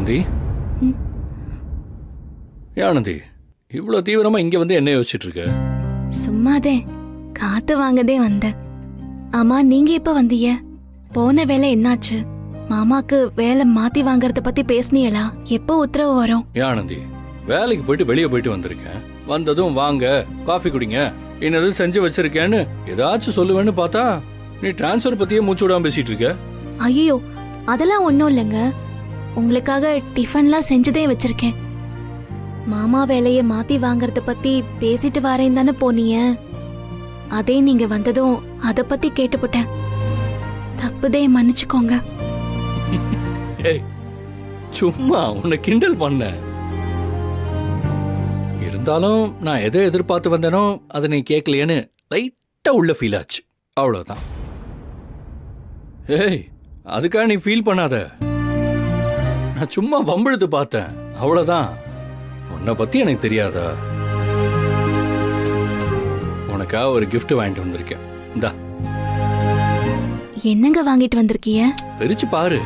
ஆனந்தி, ஆனந்தி, இவ்வளோ தீவிரமா இங்க வந்து என்ன யோசிச்சுட்டு இருக்க? சும்மாதே காத்து வாங்கதே வந்தேன். ஆமா, நீங்க எப்ப வந்தீங்க? போன வேலை என்னாச்சு? மாமாக்கு வேலை மாத்தி வாங்கறத பத்தி பேசுனீங்களா? எப்போ உத்தரவு வரும்? ஆனந்தி, வேலைக்கு போயிட்டு வெளியே போயிட்டு வந்திருக்கேன். வந்ததும் வாங்க காஃபி குடிங்க, என்னது செஞ்சு வச்சிருக்கேன்னு ஏதாச்சும் சொல்லுவேன்னு பார்த்தா நீ டிரான்ஸ்ஃபர் பத்தியே மூச்சு விடாம பேசிட்டு இருக்க. ஐயோ, அதெல்லாம் ஒன்றும் இல்லைங்க. உங்களுக்காக டிஃபன்லாம் செஞ்சதே வச்சிருக்கேன். மாமா வேலையை மாத்தி வாங்கறத பத்தி பேசிட்டு வரேன் தானே போனீங்க. அதே நீங்க வந்ததும் அத பத்தி கேட்டுப்பட்டேன். தப்புதே, மன்னிச்சுக்கோங்க. ஏய், சும்மா உன்னை கிண்டல் பண்ண. இருந்தாலும் நான் எதை எதிர்பார்த்து வந்தேனோ அதை நீ கேட்கலையேன்னு லைட்டா உள்ள ஃபீல் ஆச்சு, அவ்வளவுதான். ஏய், அதுக்காக நீ ஃபீல் பண்ணாத. நான் சும்மா வம்பிழுத்து பார்த்தேன், அவ்வளவுதான். உன்னை பத்தி எனக்கு தெரியாதா? உனக்காக ஒரு gift வாங்கிட்டு வந்திருக்கேன். இந்தா. என்னங்க வாங்கிட்டு வந்திருக்கீங்க? பிரிச்சு பாரு.